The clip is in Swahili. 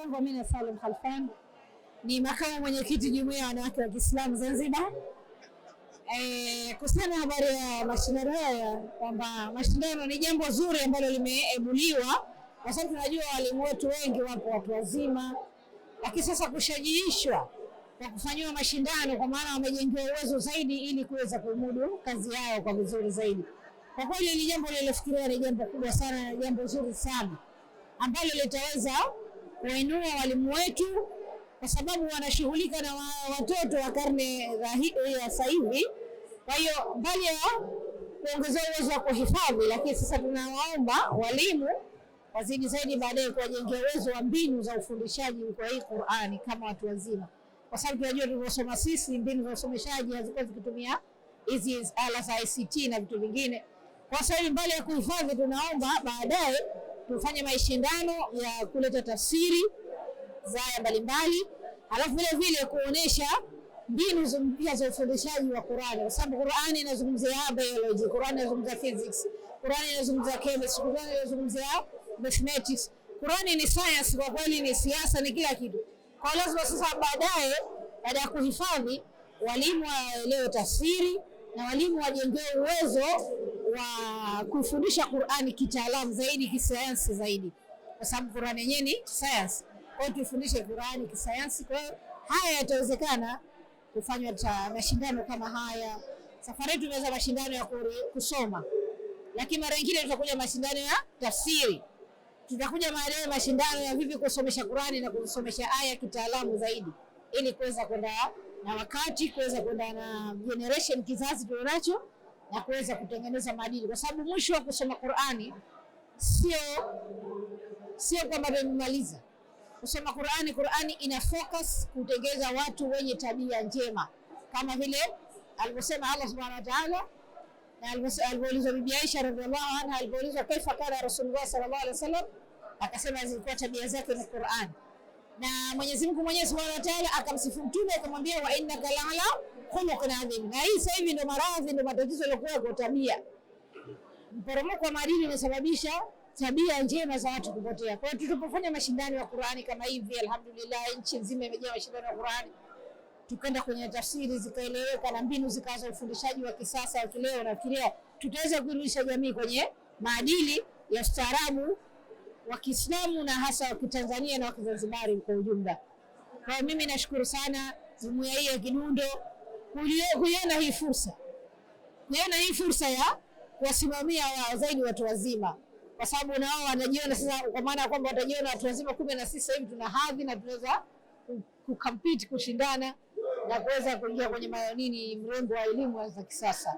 langu Amina Salim Khalfan, ni makamu mwenyekiti Jumuiya ya Wanawake wa Kiislamu Zanzibar. Kuhusiana habari ya mashindano haya, kwamba mashindano ni jambo zuri ambalo limeibuliwa, kwa sababu tunajua walimu wetu wengi wapo watu wazima, lakini sasa kushajiishwa kwa kufanywa mashindano, kwa maana wamejengewa uwezo zaidi ili kuweza kumudu kazi yao kwa vizuri zaidi. Kwa kweli ni jambo lililofikiriwa, ni jambo kubwa sana na jambo zuri sana ambalo litaweza kuinua walimu wetu, kwa sababu wanashughulika na watoto wa karne ya sasa hivi. Kwa hiyo mbali ya kuongeza uwezo wa kuhifadhi, lakini sasa tunawaomba walimu wazidi zaidi baadaye kuwajengea uwezo wa mbinu za ufundishaji kwa hii Qur'ani kama watu wazima, kwa sababu tunajua tulivyosoma sisi mbinu za usomeshaji hazikuwa zikitumia hizi ala za ICT na vitu vingine. Kwa sababu mbali ya kuhifadhi, tunaomba baadaye tufanye mashindano ya kuleta tafsiri za aya mbalimbali, halafu vile vile kuonesha mbinu mpya za ufundishaji wa Qur'ani, kwa sababu Qur'ani inazungumzia biology, Qur'ani inazungumzia physics, Qur'ani inazungumzia chemistry, Qur'ani inazungumzia mathematics. Qur'ani ni science, kwa kweli ni siasa, ni kila kitu. Kwa lazima sasa baadaye, baada ya kuhifadhi, walimu waelewe tafsiri na walimu wajengewe uwezo wa kufundisha Qur'ani kitaalamu zaidi, kisayansi zaidi, kwa sababu Qur'ani yenyewe ni science. Kwa hiyo tufundishe Qur'ani kisayansi. Kwa hiyo haya yatawezekana kufanywa mashindano kama haya. Safari yetu tunaweza mashindano ya kusoma, lakini mara nyingine tutakuja mashindano ya tafsiri, tutakuja mashindano ya vipi kusomesha Qur'ani na kusomesha aya kitaalamu zaidi, ili kuweza kwenda na wakati, kuweza kwenda na generation, kizazi tunacho, na kuweza kutengeneza maadili, kwa sababu mwisho wa kusoma Qur'ani sio kwamba tumemaliza kusoma Qur'ani. Qur'ani ina focus kutengeneza watu wenye tabia njema, kama vile alivyosema Allah Subhanahu wa Ta'ala, na alipoulizwa Bibi Aisha radhiallahu anha, alipoulizwa kaifa kana Rasulullah sallallahu alaihi wasallam, akasema zilikuwa tabia zake ni Qur'an. Na Mwenyezi Mungu Subhanahu wa Ta'ala akamsifu Mtume, akamwambia wa innaka la'ala khuluqin adhim. Na hii sasa hivi ndio maradhi, ndio matatizo yaliokuwa kwa tabia. Mporomoko wa maadili unasababisha tabia njema za watu kupotea. Kwa hiyo tulipofanya mashindano ya Qur'ani kama hivi, alhamdulillah nchi nzima imejaa mashindano ya Qur'ani, tukaenda kwenye tafsiri zikaeleweka na mbinu zikaanza ufundishaji wa kisasa wa kileo, na nafikiria tutaweza kurudisha jamii kwenye maadili ya ustaarabu wa Kiislamu na hasa wa Kitanzania na wa Kizanzibari kwa ujumla. Kwa mimi nashukuru sana jumuiya hii ya Kidundo kuiona hii fursa ya kuwasimamia zaidi watu wazima, kwa sababu nao wanajiona sasa, kwa maana kwamba watajiona watu wazima 16 hivi tuna hadhi na tunaweza kucompete, kushindana na kuweza kuingia kwenye mrengo wa elimu za kisasa.